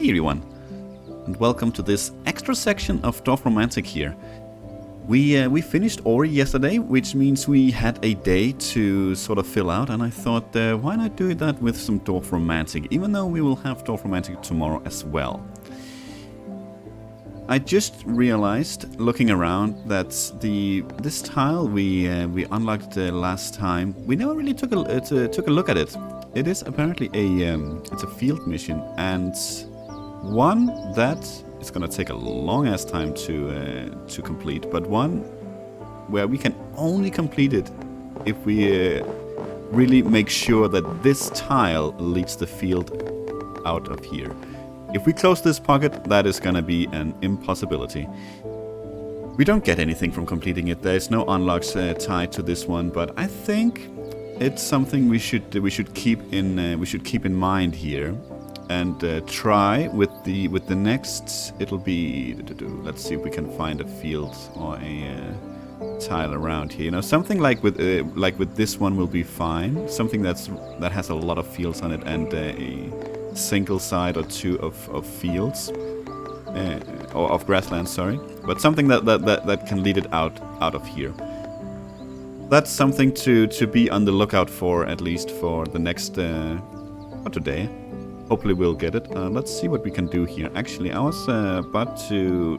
Hey everyone, and welcome to this extra section of Dorfromantik here. We finished Ori yesterday, which means we had a day to sort of fill out, and I thought, why not do that with some Dorfromantik, even though we will have Dorfromantik tomorrow as well. I just realized, looking around, that this tile we unlocked last time, we never really took a look at it. It is apparently it's a field mission, and one that is gonna take a long ass time to complete, but one where we can only complete it if we really make sure that this tile leads the field out of here. If we close this pocket, that is gonna be an impossibility. We don't get anything from completing it. There's no unlocks tied to this one, but I think it's something we should keep in mind here. And try with the next. It'll be. Let's see if we can find a field or a tile around here. You know, something like with this one will be fine. Something that has a lot of fields on it and a single side or two of fields or of grassland. Sorry, but something that can lead it out of here. That's something to be on the lookout for, at least for the next or today. Hopefully we'll get it. Let's see what we can do here. Actually, I was about to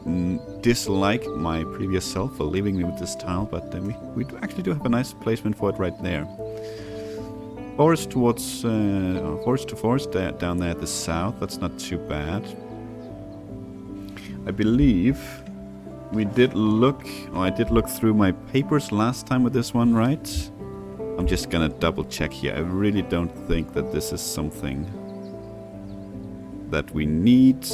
dislike my previous self for leaving me with this tile, but we actually do have a nice placement for it right there. Forest towards forest to forest down there at the south. That's not too bad. I believe we did look, or I did look through my papers last time with this one, right? I'm just gonna double check here. I really don't think that this is something that we need.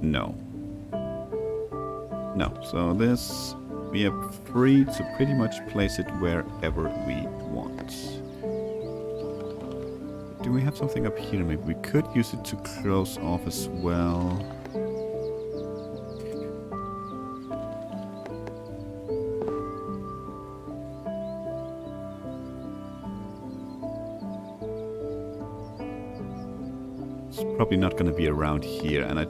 No. So this, we are free to pretty much place it wherever we want. Do we have something up here? Maybe we could use it to close off as well. Probably not going to be around here, and I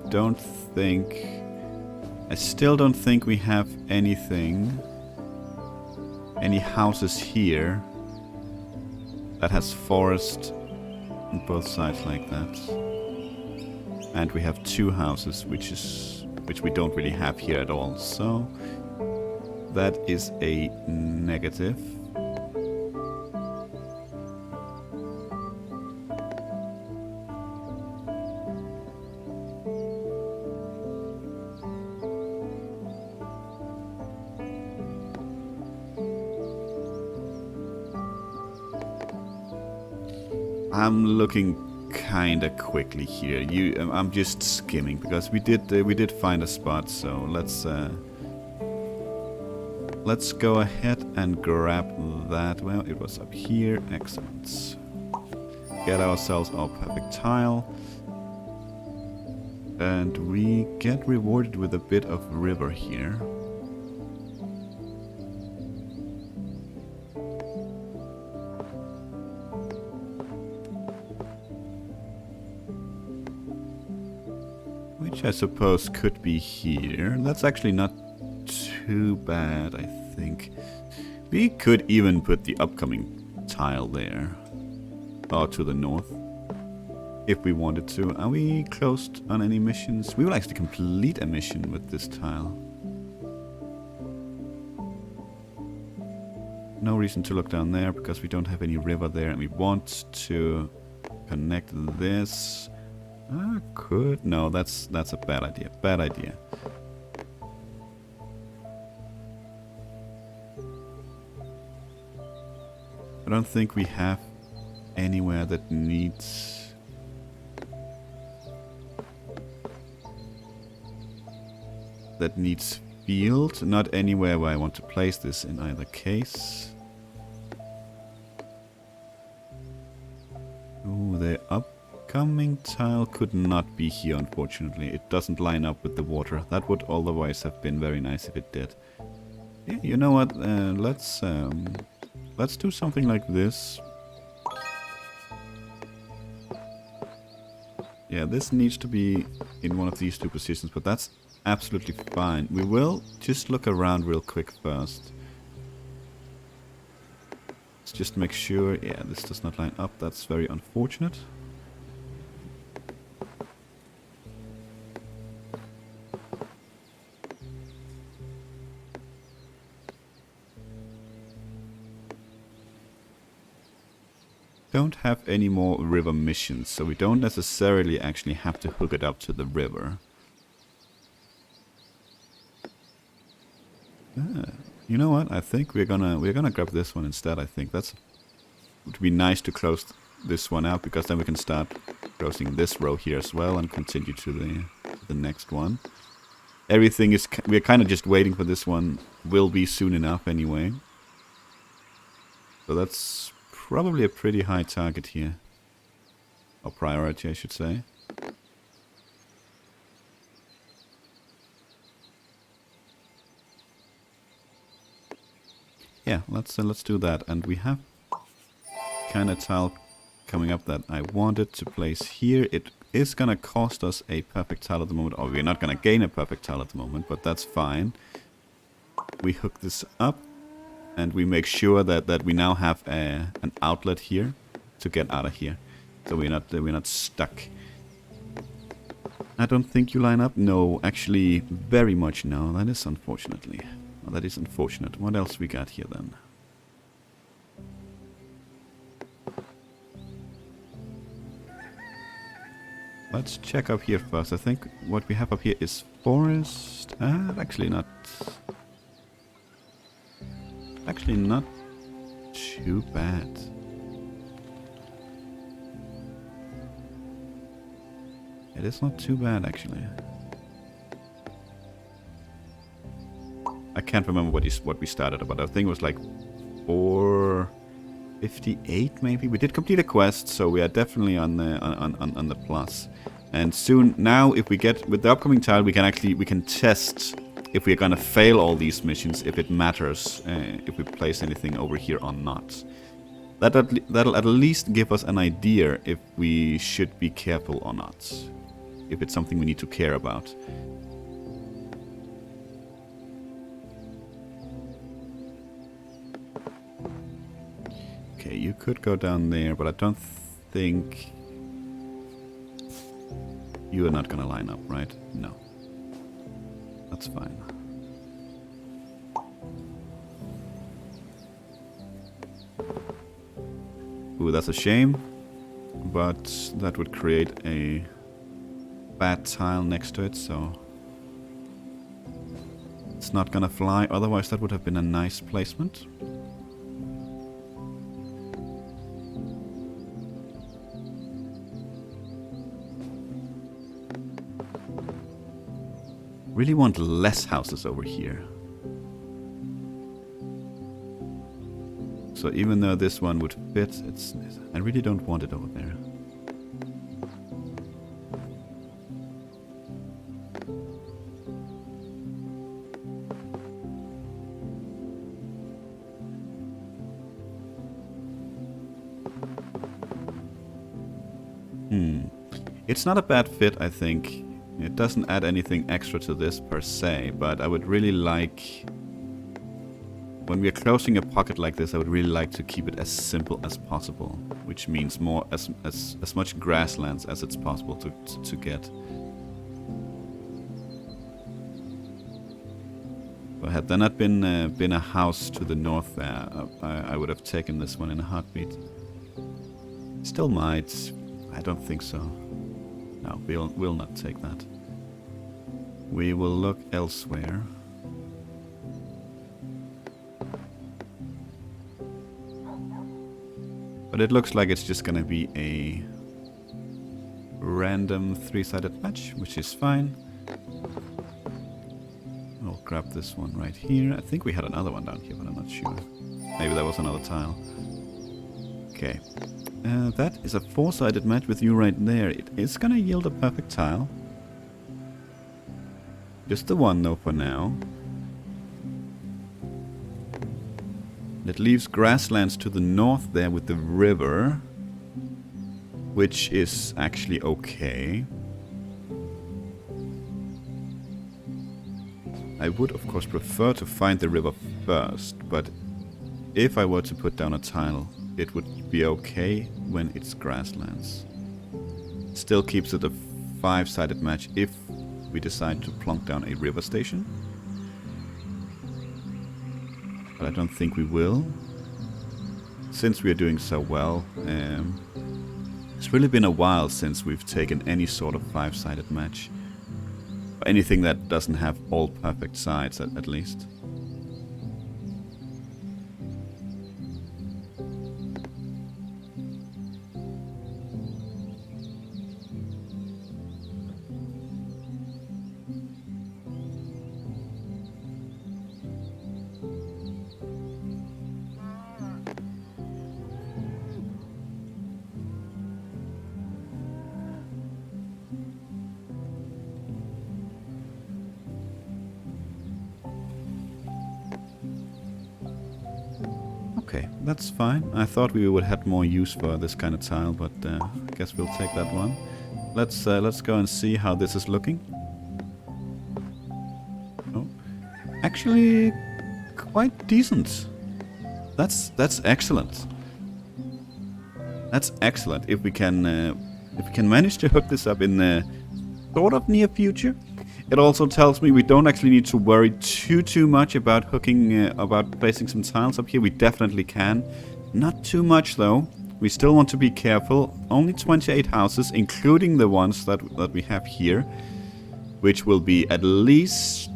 still don't think we have any houses here that has forest on both sides like that. And we have two houses which we don't really have here at all, so that is a negative. I'm looking kinda quickly here. I'm just skimming because we did find a spot. So let's go ahead and grab that. Well, it was up here. Excellent. Get ourselves our perfect tile, and we get rewarded with a bit of river here. Which I suppose could be here. That's actually not too bad, I think. We could even put the upcoming tile there. Or to the north. If we wanted to. Are we closed on any missions? We will actually complete a mission with this tile. No reason to look down there because we don't have any river there, and we want to connect this. Could. No, that's a bad idea. Bad idea. I don't think we have anywhere that needs field. Not anywhere where I want to place this in either case. Ooh, they're up. Upcoming tile could not be here, unfortunately. It doesn't line up with the water. That would otherwise have been very nice if it did. Yeah, you know what? Let's do something like this. Yeah, this needs to be in one of these two positions, but that's absolutely fine. We will just look around real quick first. Let's just make sure... Yeah, this does not line up. That's very unfortunate. Don't have any more river missions, so we don't necessarily actually have to hook it up to the river. You know what? I think we're gonna grab this one instead. I think it would be nice to close this one out, because then we can start closing this row here as well and continue to the next one. Everything is... We're kind of just waiting for this one. Will be soon enough anyway. So that's probably a pretty high target here. Or priority, I should say. Yeah, let's do that. And we have kind of tile coming up that I wanted to place here. It is gonna cost us a perfect tile at the moment, or we're not gonna gain a perfect tile at the moment, but that's fine. We hook this up, and we make sure that we now have an outlet here to get out of here, so we're not stuck. I don't think you line up. No, actually, very much no. That is unfortunately. Well, that is unfortunate. What else we got here then? Let's check up here first. I think what we have up here is forest. Actually not too bad. It is not too bad, actually. I can't remember what we started, but I think it was like 458 maybe. We did complete a quest, so we are definitely on the plus. And soon, now, if we get with the upcoming tile, we can test if we're gonna fail all these missions, if it matters, if we place anything over here or not. That'll at least give us an idea if we should be careful or not. If it's something we need to care about. Okay, you could go down there, but I don't think... You are not gonna line up, right? No. That's fine. Ooh, that's a shame. But that would create a bad tile next to it, so... It's not gonna fly, otherwise that would have been a nice placement. Really want less houses over here. So even though this one would fit, I really don't want it over there. It's not a bad fit, I think. It doesn't add anything extra to this per se, but I would really like... When we are closing a pocket like this, I would really like to keep it as simple as possible, which means more as much grasslands as it's possible to get. So had there not been a house to the north there, I would have taken this one in a heartbeat. Still might. I don't think so. No, we'll not take that. We will look elsewhere. But it looks like it's just gonna be a random three-sided match, which is fine. We'll grab this one right here. I think we had another one down here, but I'm not sure. Maybe that was another tile. Okay. That is a four-sided match with you right there. It is gonna yield a perfect tile. Just the one though for now. It leaves grasslands to the north there with the river. which is actually okay. I would, of course, prefer to find the river first, but if I were to put down a tile, it would be okay when it's grasslands. Still keeps it a 5-sided match if we decide to plonk down a river station. But I don't think we will, since we are doing so well. It's really been a while since we've taken any sort of 5-sided match. Anything that doesn't have all perfect sides, at least. Okay, that's fine. I thought we would have more use for this kind of tile, but I guess we'll take that one. Let's go and see how this is looking. Oh, actually, quite decent. That's excellent. That's excellent. If we can manage to hook this up in the sort of near future. It also tells me we don't actually need to worry too much about hooking, about placing some tiles up here. We definitely can. Not too much though. We still want to be careful. Only 28 houses, including the ones that we have here, which will be at least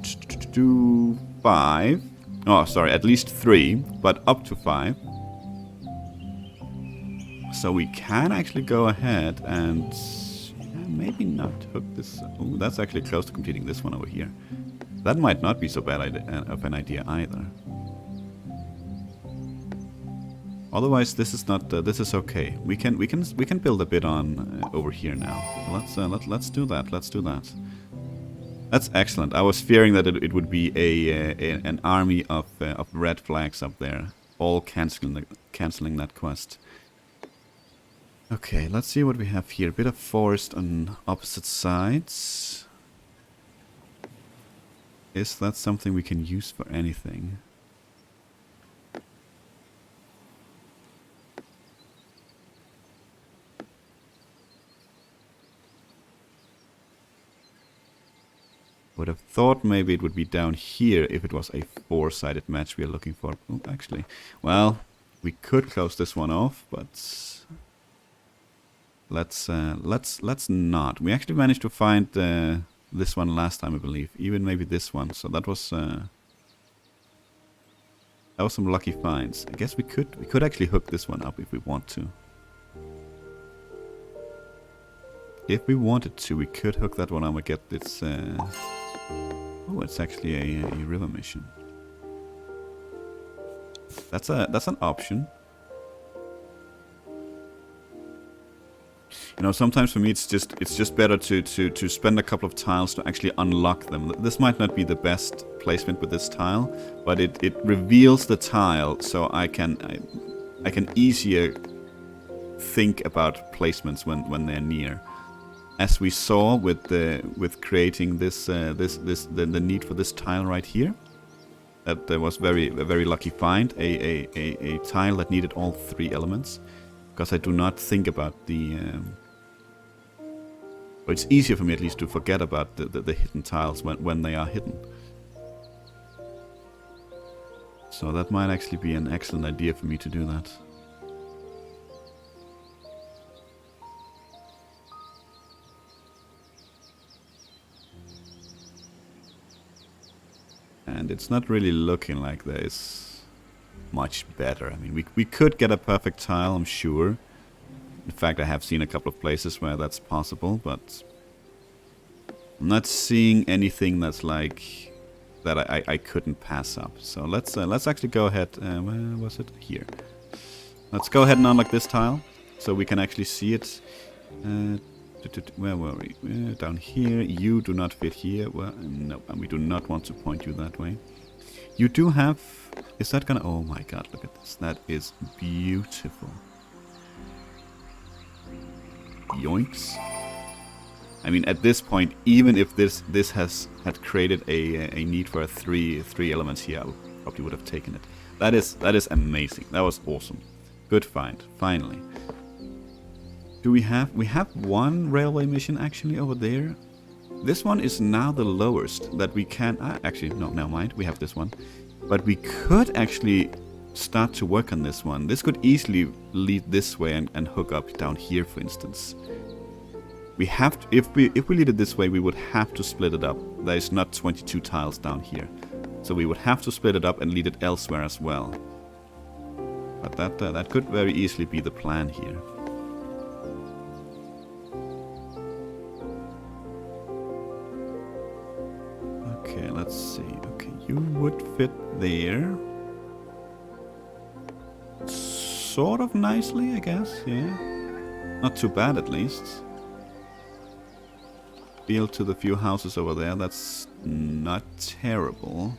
5. Oh, sorry, at least 3, but up to 5. So we can actually go ahead and maybe not hook this. Oh, that's actually close to completing this one over here. That might not be so bad of an idea either. Otherwise, this is not. This is okay. We can build a bit on over here now. Let's do that. Let's do that. That's excellent. I was fearing that it would be an army of red flags up there, all canceling that quest. Okay, let's see what we have here. A bit of forest on opposite sides. Is that something we can use for anything? Would have thought maybe it would be down here if it was a 4-sided match we are looking for. Oh, actually, well, we could close this one off, but let's not. We actually managed to find this one last time, I believe. Even maybe this one. So that was some lucky finds. I guess we could actually hook this one up if we want to. If we wanted to, we could hook that one up and get this. Oh, it's actually a river mission. That's an option. You know, sometimes for me it's just better to spend a couple of tiles to actually unlock them. This might not be the best placement with this tile, but it reveals the tile, so I can easier think about placements when they're near. As we saw with creating this the need for this tile right here, that there was a very lucky find, a tile that needed all 3 elements, because I do not think about the. Or it's easier for me at least to forget about the hidden tiles when they are hidden. So that might actually be an excellent idea for me to do that. And it's not really looking like there is much better. I mean, we could get a perfect tile, I'm sure. In fact, I have seen a couple of places where that's possible, but I'm not seeing anything that's like that I couldn't pass up. So let's actually go ahead. Where was it? Here. Let's go ahead and unlock this tile so we can actually see it. Where were we? Down here. You do not fit here. Well, no, and we do not want to point you that way. You do have. Is that gonna? Oh my God! Look at this. That is beautiful. yoinks. I mean, at this point, even if this had created a need for three elements here, I probably would have taken it. That is amazing. That was awesome. Good find, finally. Do we have one railway mission actually over there? This one is now the lowest that we can. Actually, no, never mind. We have this one, but we could actually start to work on this one. This could easily lead this way and hook up down here, for instance. We have to, if we lead it this way, we would have to split it up. There is not 22 tiles down here, so we would have to split it up and lead it elsewhere as well. But that could very easily be the plan here. Okay, let's see. Okay, you would fit there. Sort of nicely, I guess, yeah. Not too bad, at least. Build to the few houses over there, that's not terrible.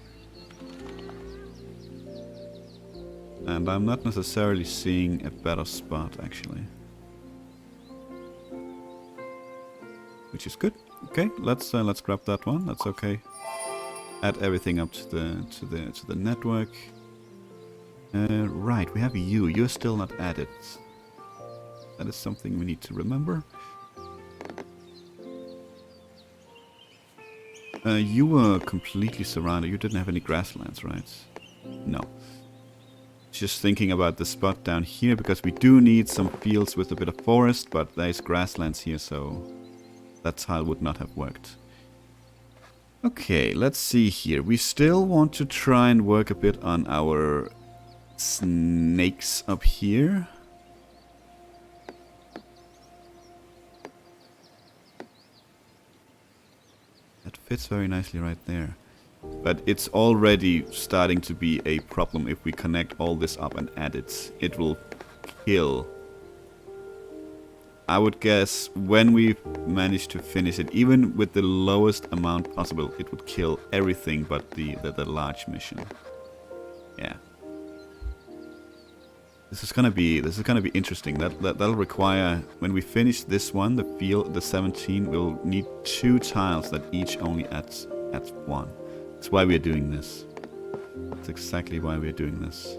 And I'm not necessarily seeing a better spot, actually. Which is good. Okay, let's grab that one. That's okay. Add everything up to the network. Right, we have you. You're still not added. That is something we need to remember. You were completely surrounded. You didn't have any grasslands, right? No. Just thinking about the spot down here, because we do need some fields with a bit of forest, but there's grasslands here, so that tile would not have worked. Okay, let's see here. We still want to try and work a bit on our snakes up here. That fits very nicely right there. But it's already starting to be a problem if we connect all this up and add it. It will kill. I would guess when we manage to finish it, even with the lowest amount possible, it would kill everything but the large mission. Yeah. This is gonna be interesting. That'll require, when we finish this one, the 17, we'll need 2 tiles that each only adds 1. That's why we're doing this. That's exactly why we're doing this.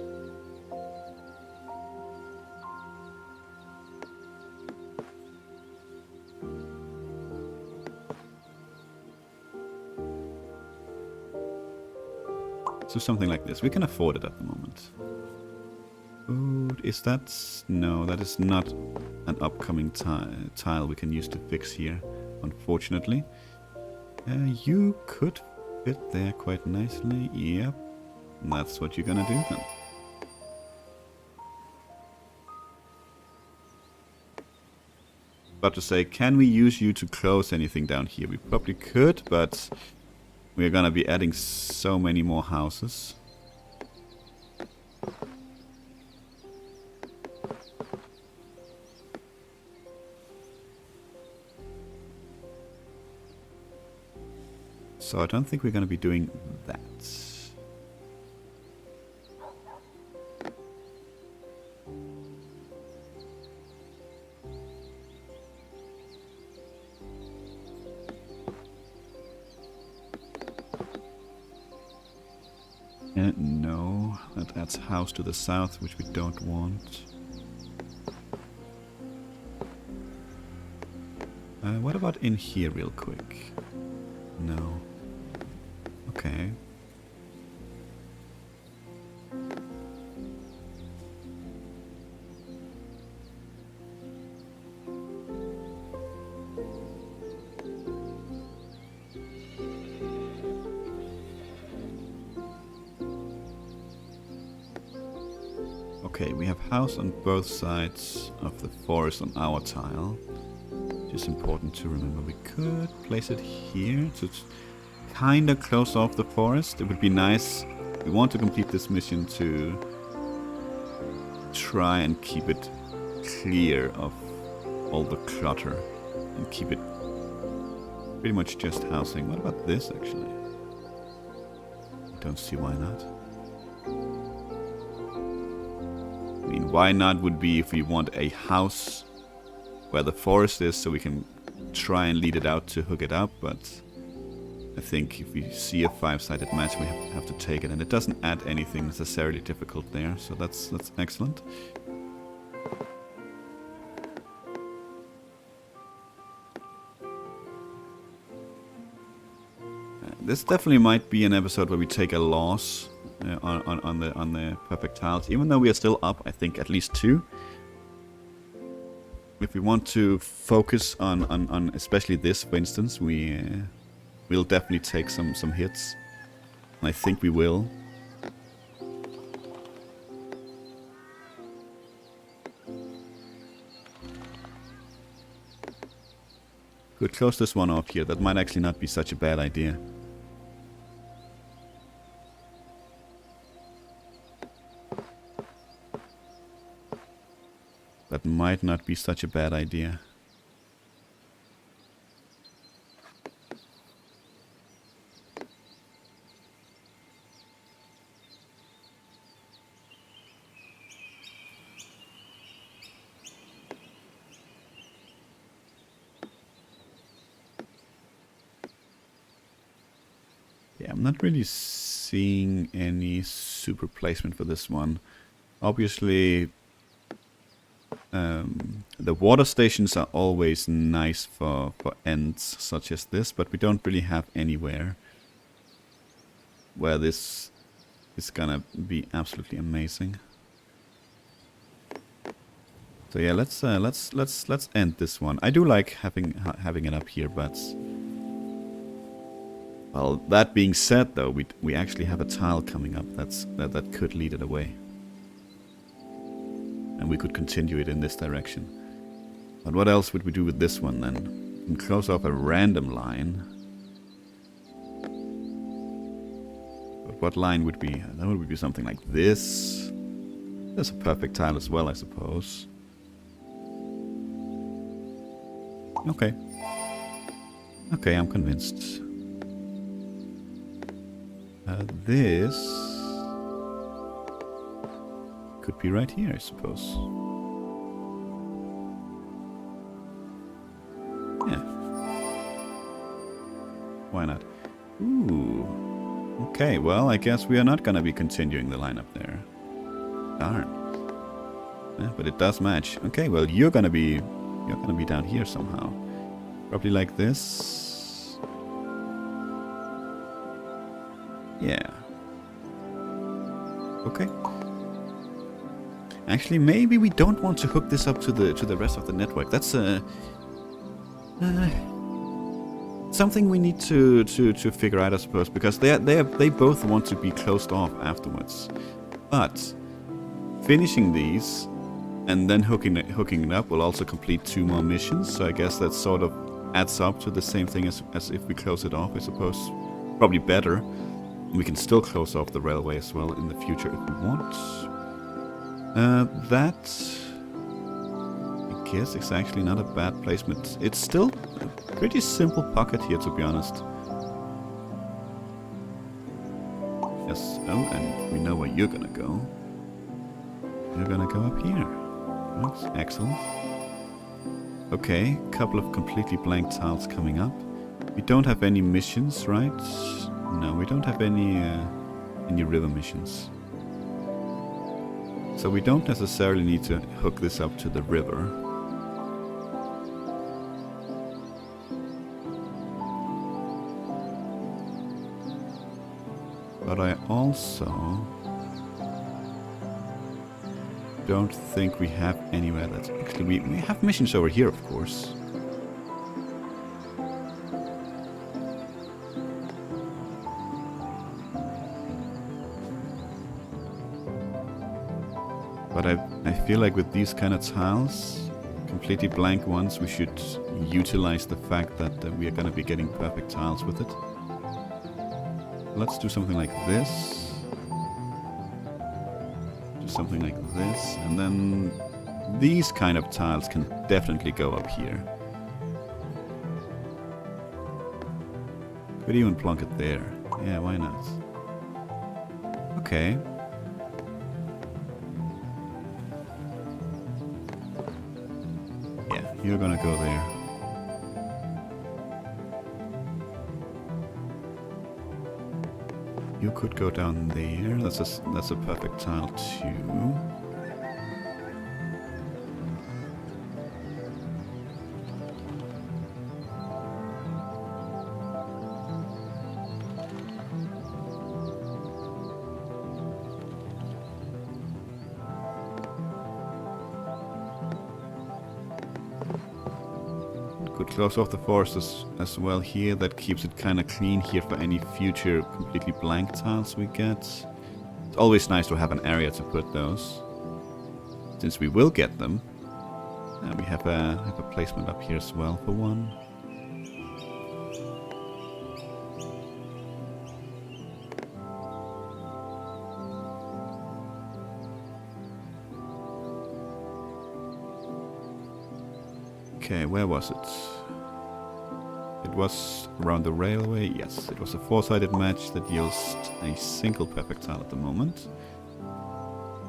So something like this. We can afford it at the moment. Food, is that... No, that is not an upcoming tile we can use to fix here, unfortunately. You could fit there quite nicely. Yep. And that's what you're gonna do then. About to say, can we use you to close anything down here? We probably could, but we're gonna be adding so many more houses. So I don't think we're going to be doing that. No, that adds house to the south, which we don't want. What about in here real quick? No. Okay. Okay, we have house on both sides of the forest on our tile. Just important to remember. We could place it here to kind of close off the forest. It would be nice. We want to complete this mission to try and keep it clear of all the clutter and keep it pretty much just housing. What about this actually? I don't see why not. I mean, why not would be if we want a house where the forest is, so we can try and lead it out to hook it up, but I think if we see a 5-sided match, we have to take it, and it doesn't add anything necessarily difficult there, so that's excellent. This definitely might be an episode where we take a loss on the perfect tiles, even though we are still up, I think, at least 2. If we want to focus on especially this, for instance, we'll definitely take some hits. I think we will. Could close this one off here. That might actually not be such a bad idea. That might not be such a bad idea. Yeah, I'm not really seeing any super placement for this one. Obviously, the water stations are always nice for ends such as this, but we don't really have anywhere where this is gonna be absolutely amazing. So yeah, let's end this one. I do like having it up here, but well, that being said, though, we actually have a tile coming up that could lead it away. And we could continue it in this direction. But what else would we do with this one then? We can close off a random line. But what line would be? That would be something like this. That's a perfect tile as well, I suppose. Okay. Okay, I'm convinced. This could be right here, I suppose. Yeah. Why not? Ooh. Okay, well, I guess we are not gonna be continuing the lineup there. Darn. Yeah, but it does match. Okay, well, you're gonna be down here somehow. Probably like this. Yeah. Okay. Actually, maybe we don't want to hook this up to the rest of the network. That's something we need to figure out, I suppose, because they both want to be closed off afterwards. But finishing these and then hooking it up will also complete 2 more missions. So I guess that sort of adds up to the same thing as if we close it off, I suppose. Probably better. We can still close off the railway as well in the future if we want. That, I guess, is actually not a bad placement. It's still a pretty simple pocket here, to be honest. Yes, oh, and we know where you're gonna go. You're gonna go up here. That's excellent. Okay, couple of completely blank tiles coming up. We don't have any missions, right? No, we don't have any river missions. So we don't necessarily need to hook this up to the river. But I also don't think we have anywhere that's actually... We have missions over here, of course. But I feel like with these kind of tiles, completely blank ones, we should utilize the fact that we are going to be getting perfect tiles with it. Let's do something like this. Do something like this. And then these kind of tiles can definitely go up here. Could even plonk it there. Yeah, why not? Okay. Yeah, You're gonna go there. You could go down there. That's a perfect tile too. Could close off the forest as well here. That keeps it kind of clean here for any future completely blank tiles we get. It's always nice to have an area to put those, since we will get them. And we have a placement up here as well for one. Okay, where was it? It was around the railway. Yes, it was a four-sided match that yields a single perfect tile at the moment.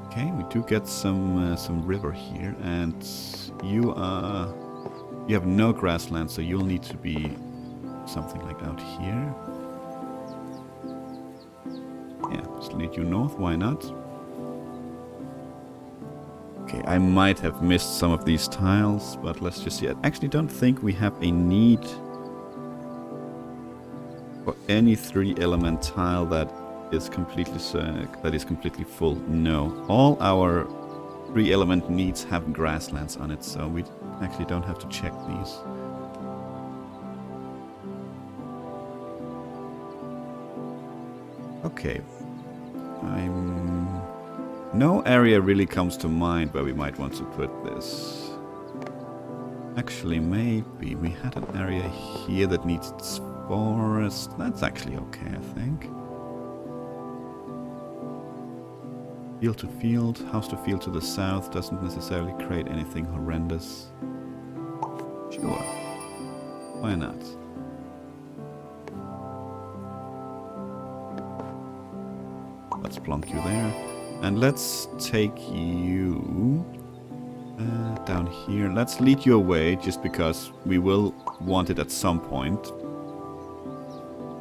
Okay, we do get some river here, and you have no grassland, so you'll need to be something like out here. Yeah, just lead you north. Why not? Okay, I might have missed some of these tiles, but let's just see. I actually don't think we have a need for any 3-element tile that is completely full. No, all our 3-element needs have grasslands on it, so we actually don't have to check these. Okay, no area really comes to mind where we might want to put this. Actually, maybe we had an area here that needs forest. That's actually okay, I think. Field to field, house to field to the south doesn't necessarily create anything horrendous. Sure, why not? Let's plonk you there. And let's take you down here. Let's lead you away, just because we will want it at some point.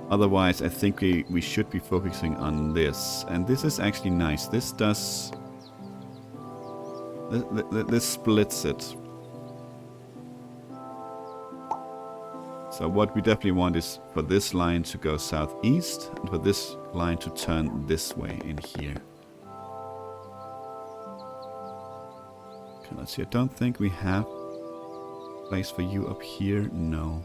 Otherwise, I think we should be focusing on this. And this is actually nice. This does... This splits it. So what we definitely want is for this line to go southeast, and for this line to turn this way in here. Let's see, I don't think we have a place for you up here. No.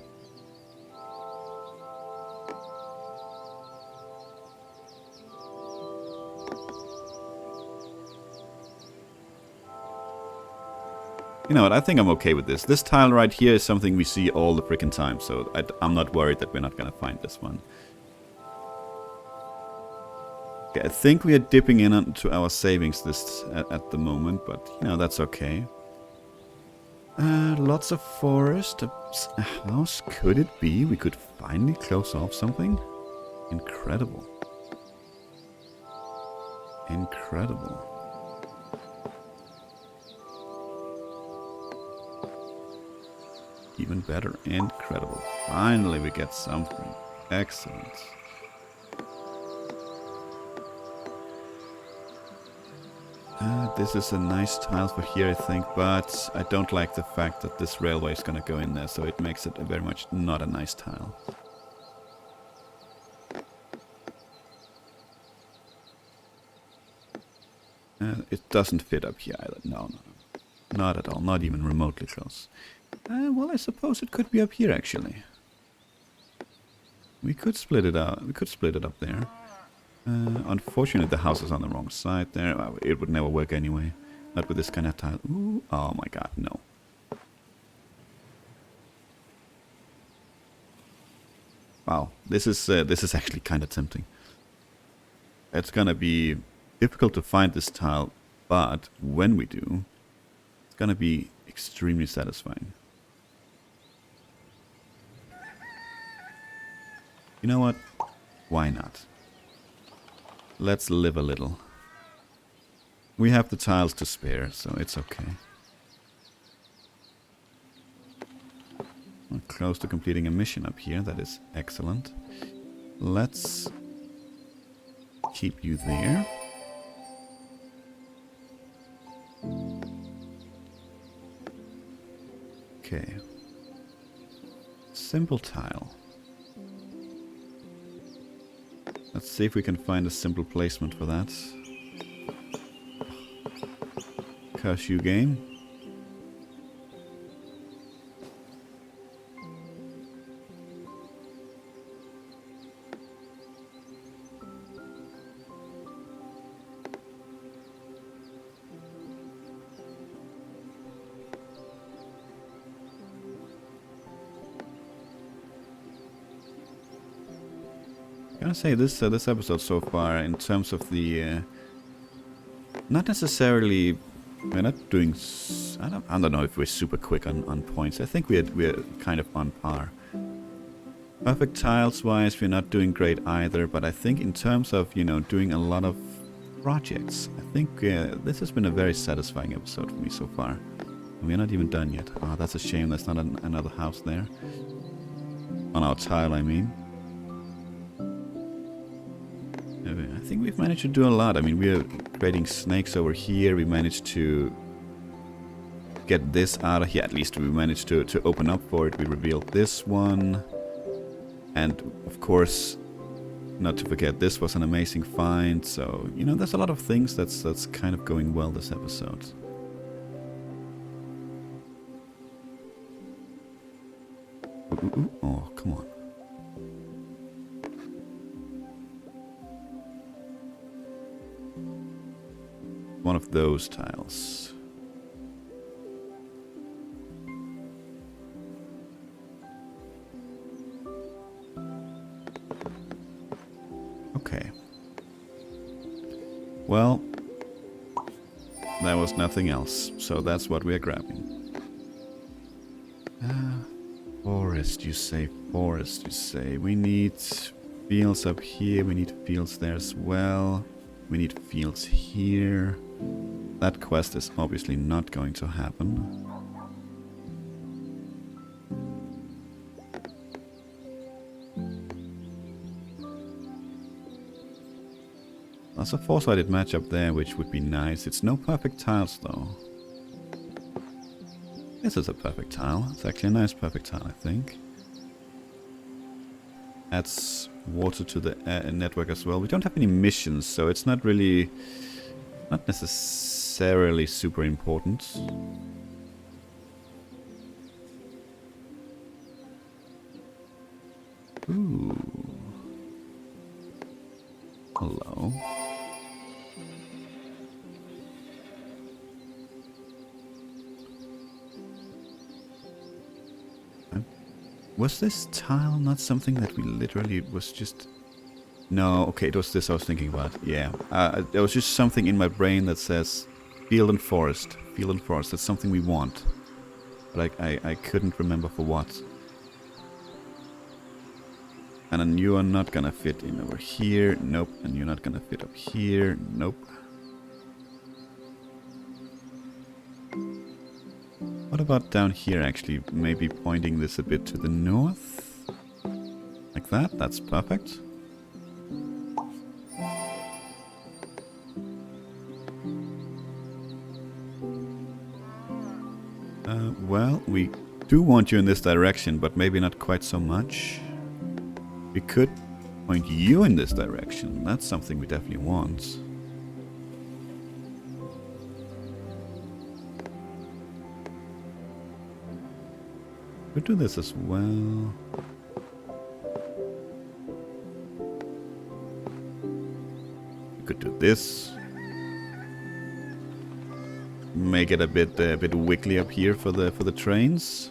You know what, I think I'm okay with this. This tile right here is something we see all the frickin' time, so I'm not worried that we're not gonna find this one. Okay, I think we are dipping into our savings this at the moment, but you know, that's okay. Lots of forest. A house, could it be? We could finally close off something? Incredible. Incredible. Even better, incredible. Finally we get something. Excellent. This is a nice tile for here, I think, but I don't like the fact that this railway is gonna go in there, so it makes it very much not a nice tile. It doesn't fit up here either. No, no, no. Not at all. Not even remotely close. Well, I suppose it could be up here, actually. We could split it out. We could split it up there. Unfortunately, the house is on the wrong side there. It would never work anyway. Not with this kind of tile. Ooh, oh my god, no. Wow, this is actually kind of tempting. It's gonna be difficult to find this tile, but when we do, it's gonna be extremely satisfying. You know what? Why not? Let's live a little. We have the tiles to spare, so it's okay. close to completing a mission up here. That is excellent. Let's keep you there. Okay. Simple tile. Let's see if we can find a simple placement for that. Curse you, game. I gotta say, this episode so far, in terms of the not necessarily, we're not doing. I don't know if we're super quick on points. I think we're kind of on par. Perfect tiles wise, we're not doing great either. But I think in terms of doing a lot of projects, I think this has been a very satisfying episode for me so far. And we're not even done yet. Oh, that's a shame. There's not another house there on our tile. I mean. I think we've managed to do a lot. I mean, we're creating snakes over here. We managed to get this out of here. At least we managed to open up for it. We revealed this one. And, of course, not to forget, this was an amazing find. So, there's a lot of things that's kind of going well this episode. Ooh, oh, come on. One of those tiles. Okay. Well, there was nothing else, so that's what we're grabbing. Forest, you say. Forest, you say. We need fields up here. We need fields there as well. We need fields here. That quest is obviously not going to happen. There's a four-sided matchup there, which would be nice. It's no perfect tiles, though. This is a perfect tile. It's actually a nice perfect tile, I think. Adds water to the network as well. We don't have any missions, so it's not really... not necessarily super important. Ooh. Hello. Was this tile not something that we literally was just... No, okay, it was this I was thinking about. Yeah, there was just something in my brain that says field and forest. Field and forest, that's something we want. But I couldn't remember for what. And then you are not gonna fit in over here. Nope. And you're not gonna fit up here. Nope. What about down here, actually? Maybe pointing this a bit to the north? Like that? That's perfect. Well, we do want you in this direction, but maybe not quite so much. We could point you in this direction. That's something we definitely want. Could do this as well. We could do this. Make it a bit wiggly up here for the trains.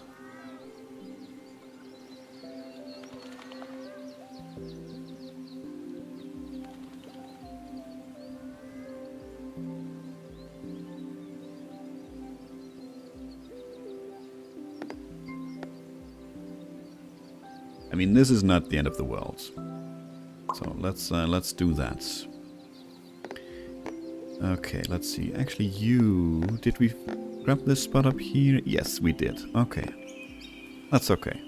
I mean, this is not the end of the world. So let's do that. Okay, let's see. Actually, did we grab this spot up here? Yes, we did. Okay. That's okay.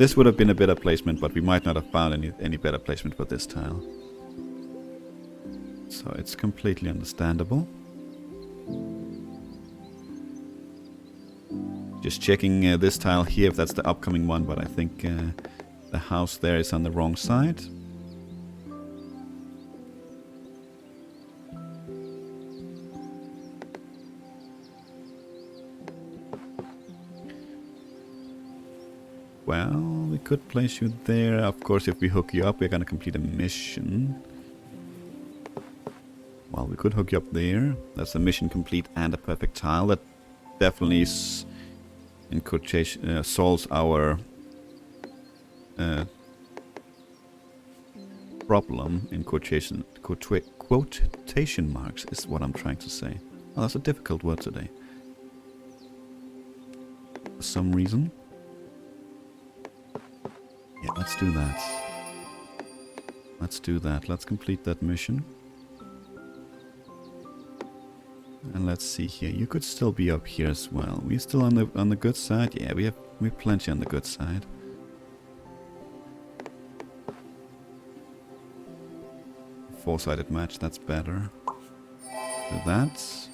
This would have been a better placement, but we might not have found any better placement for this tile. So it's completely understandable. Just checking this tile here if that's the upcoming one, but I think the house there is on the wrong side. Well, we could place you there. Of course, if we hook you up, we're gonna complete a mission. Well, we could hook you up there. That's a mission complete and a perfect tile. That definitely in quotation solves our problem in quotation marks is what I'm trying to say. Oh, that's a difficult word today. For some reason. Yeah, let's do that. Let's do that. Let's complete that mission. And let's see here. You could still be up here as well. We're still on the good side. Yeah, we're plenty on the good side. Four-sided match, that's better. Do that.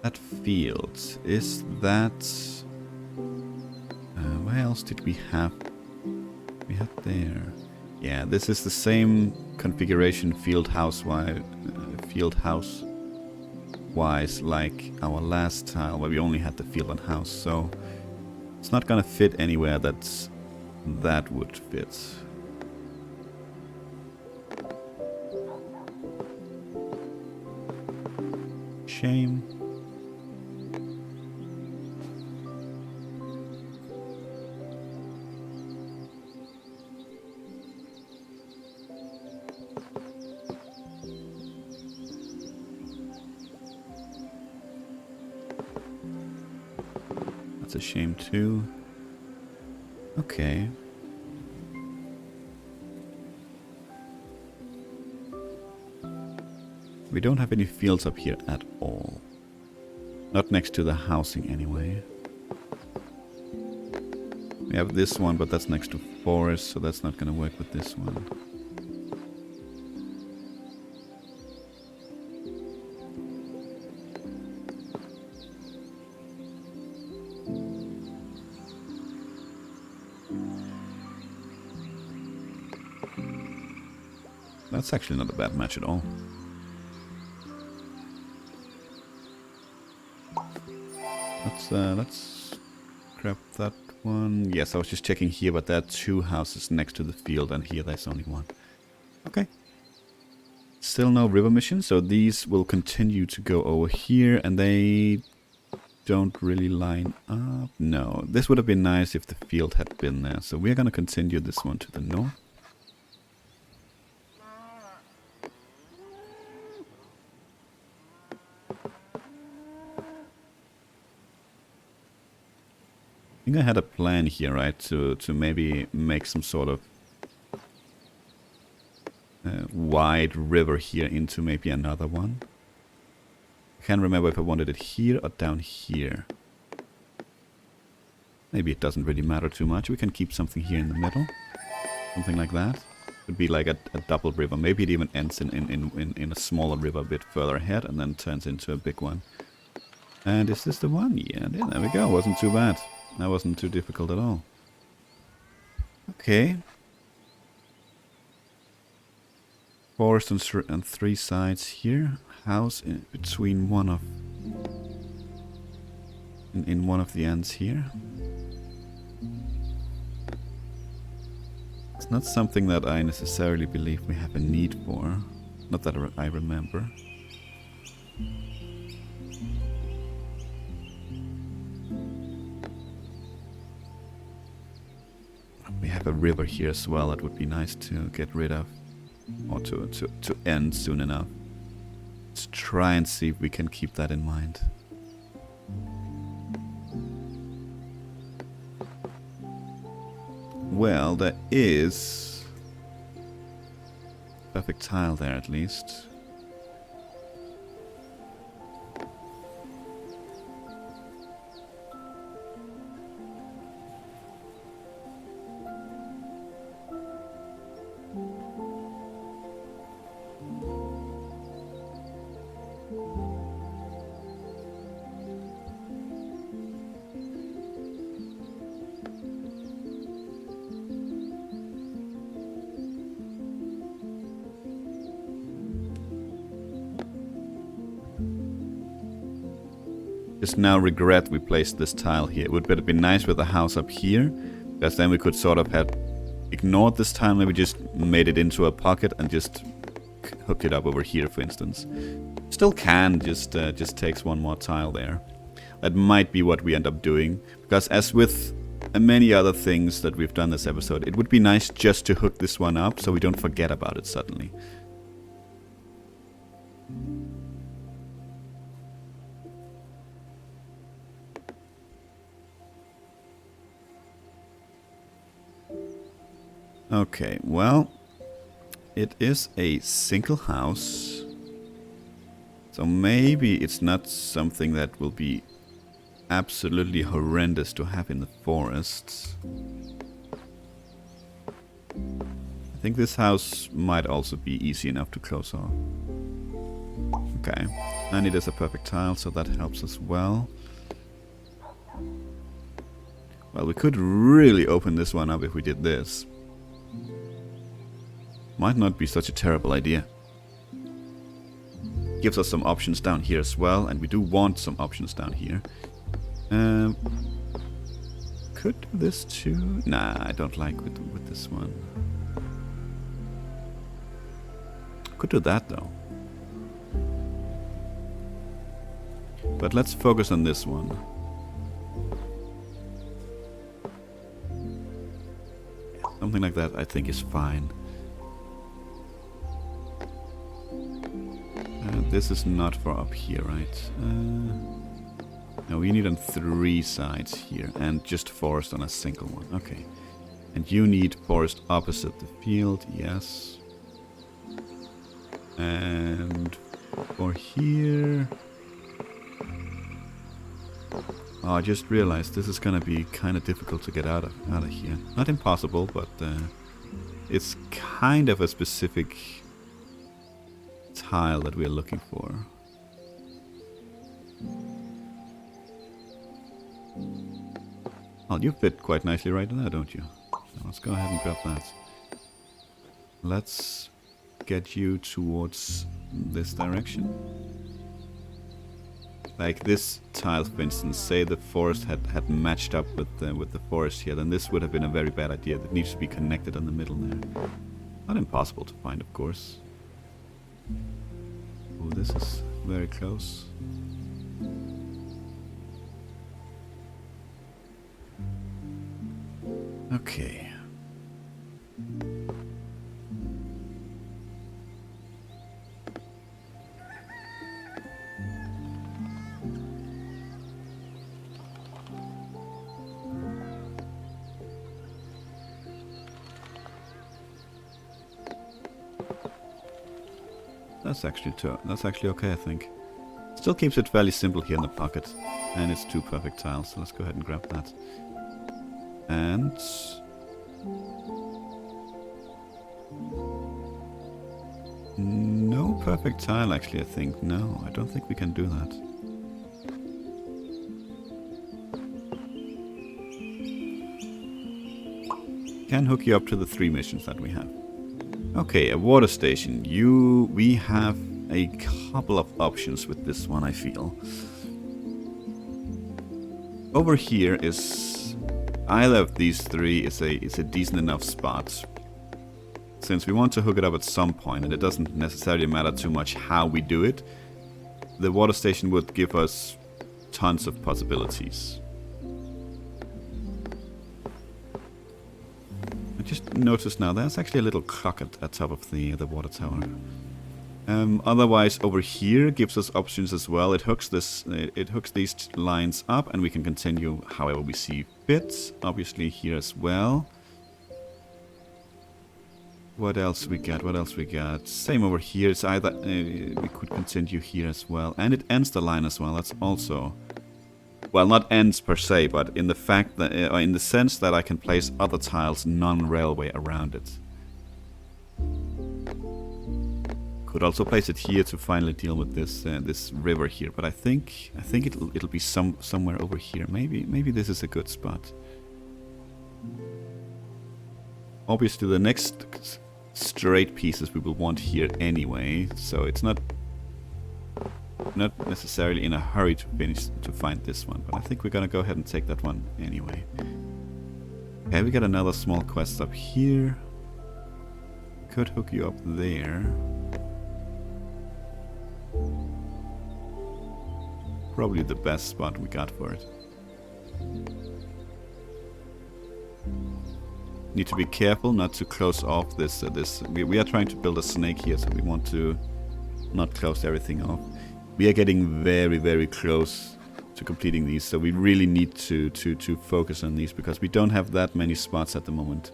That field, is that... where else did we have? We had there. Yeah, this is the same configuration field house wise like our last tile where we only had the field and house, so it's not gonna fit anywhere that would fit. Shame. That's a shame too. Okay. We don't have any fields up here at all. Not next to the housing anyway. We have this one, but that's next to forest, so that's not gonna work with this one. That's actually not a bad match at all. Let's grab that one. Yes, I was just checking here, but there are two houses next to the field, and here there's only one. Okay. Still no river mission, so these will continue to go over here, and they don't really line up. No, this would have been nice if the field had been there, so we're gonna continue this one to the north. I think I had a plan here, right, to maybe make some sort of wide river here into maybe another one. I can't remember if I wanted it here or down here. Maybe it doesn't really matter too much. We can keep something here in the middle. Something like that. Would be like a double river. Maybe it even ends in a smaller river a bit further ahead and then turns into a big one. And is this the one? Yeah, there we go. Wasn't too bad. That wasn't too difficult at all. Okay. Forest on three sides here. House in between one of... in one of the ends here. It's not something that I necessarily believe we have a need for. Not that I remember. We have a river here as well that would be nice to get rid of. Or to end soon enough. Let's try and see if we can keep that in mind. Well, there is perfect tile there at least. Just now regret we placed this tile here. It would have been nice with the house up here, because then we could sort of have ignored this tile, maybe just made it into a pocket and just hooked it up over here, for instance. Still can, just takes one more tile there. That might be what we end up doing, because as with many other things that we've done this episode, it would be nice just to hook this one up so we don't forget about it suddenly. Okay, well, it is a single house, so maybe it's not something that will be absolutely horrendous to have in the forests. I think this house might also be easy enough to close off. Okay, and it is a perfect tile, so that helps as well. Well, we could really open this one up if we did this. Might not be such a terrible idea. Gives us some options down here as well, and we do want some options down here. Could do this too. Nah, I don't like with this one. Could do that though. But let's focus on this one. Something like that I think is fine. This is not for up here, right? No, we need on 3 sides here, and just forest on a single one. Okay. And you need forest opposite the field, yes. And for here... Oh, I just realized this is gonna be kind of difficult to get out of here. Not impossible, but it's kind of a specific tile that we're looking for. Well, you fit quite nicely right in there, don't you? So let's go ahead and grab that. Let's get you towards this direction. Like this tile, for instance, say the forest had matched up with the forest here, then this would have been a very bad idea. That needs to be connected in the middle there. Not impossible to find, of course. Oh, this is very close. Okay. That's actually okay, I think. Still keeps it fairly simple here in the pocket, and it's 2 perfect tiles. So let's go ahead and grab that. And no perfect tile, actually. I think no, I don't think we can do that. Can hook you up to the 3 missions that we have. Okay, a water station. We have a couple of options with this one, I feel. Over here is either of these 3 is a decent enough spot. Since we want to hook it up at some point, and it doesn't necessarily matter too much how we do it, the water station would give us tons of possibilities. Just notice now, there's actually a little clock at top of the water tower. Otherwise, over here gives us options as well. It hooks these lines up, and we can continue however we see fit. Obviously here as well. What else we got? What else we got? Same over here. It's either we could continue here as well, and it ends the line as well. That's also, well, not ends per se, but in the fact that, in the sense that I can place other tiles non-railway around it. Could also place it here to finally deal with this this river here, but I think it'll be somewhere over here. Maybe this is a good spot. Obviously, the next straight pieces we will want here anyway, so it's not necessarily in a hurry to finish to find this one, but I think we're gonna go ahead and take that one anyway. Okay, we got another small quest up here. Could hook you up there. Probably the best spot we got for it. Need to be careful not to close off this. We are trying to build a snake here, so we want to not close everything off. We are getting very, very close to completing these, so we really need to focus on these because we don't have that many spots at the moment.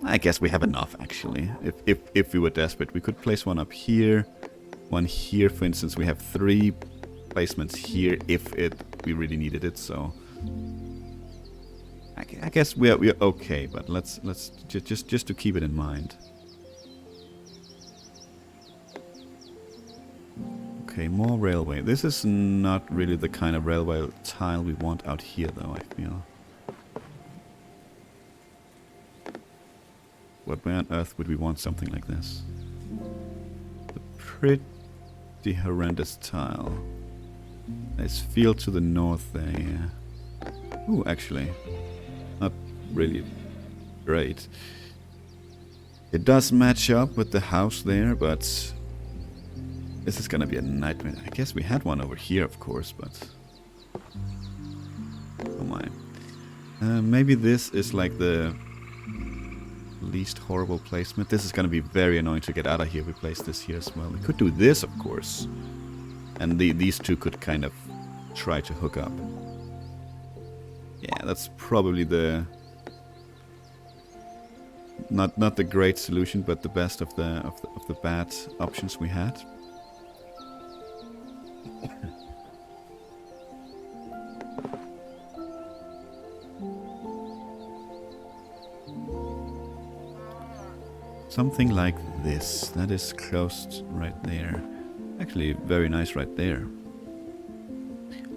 I guess we have enough actually. If we were desperate, we could place one up here, one here. For instance, we have 3 placements here if we really needed it. So. I guess we're okay, but let's just to keep it in mind. Okay, more railway. This is not really the kind of railway tile we want out here, though. I feel. Where on earth would we want something like this? The pretty horrendous tile. There's field to the north there. Yeah. Ooh, actually. Not really great. It does match up with the house there, but this is gonna be a nightmare. I guess we had one over here, of course, but oh my. Maybe this is like the least horrible placement. This is gonna be very annoying to get out of here. We place this here as well. We could do this, of course, and these two could kind of try to hook up. Yeah, that's probably the not the great solution, but the best of the bad options we had. Something like this. That is closed right there. Actually, very nice right there.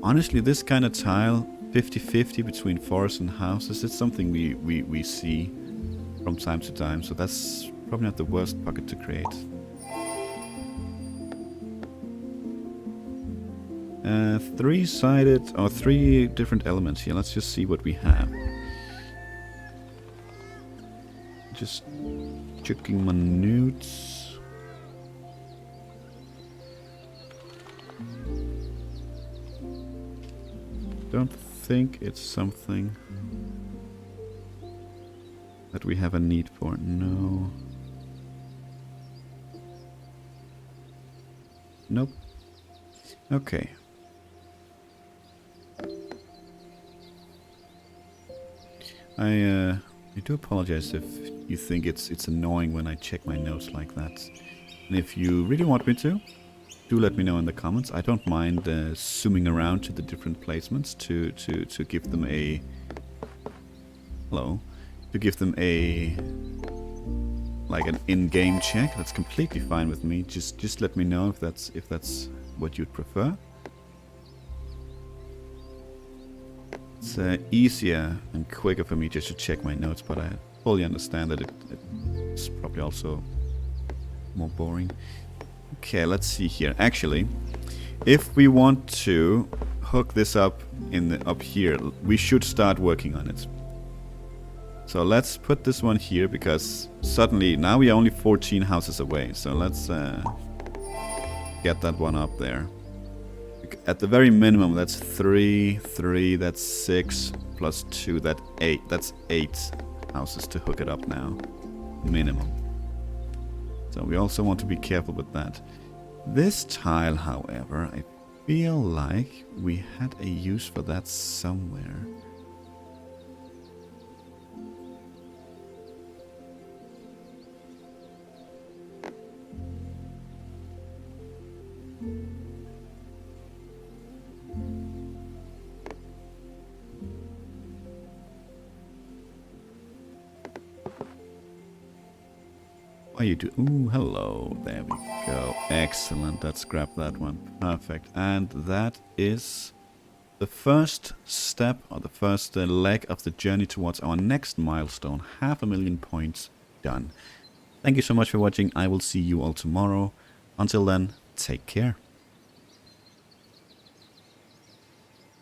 Honestly, this kind of tile, 50-50 between forest and houses, it's something we see from time to time, so that's probably not the worst pocket to create. Three-sided, or 3 different elements here. Let's just see what we have. Just checking my notes. Don't think it's something that we have a need for. No. Nope. Okay. I do apologize if you think it's annoying when I check my notes like that. And if you really want me to, do let me know in the comments. I don't mind zooming around to the different placements to give them a to give them a like an in-game check. That's completely fine with me. Just let me know if that's what you'd prefer. It's easier and quicker for me just to check my notes, but I fully understand that it's probably also more boring. Okay, let's see here. Actually, if we want to hook this up up here, we should start working on it. So let's put this one here, because suddenly now we are only 14 houses away. So let's get that one up there. At the very minimum, that's 3, that's 6, plus 2, that's 8. That's 8 houses to hook it up now. Minimum. So we also want to be careful with that. This tile, however, I feel like we had a use for that somewhere. Why you do? Ooh, hello. There we go. Excellent. Let's grab that one. Perfect. And that is the first step, or the first leg of the journey towards our next milestone. 500,000 points done. Thank you so much for watching. I will see you all tomorrow. Until then, take care.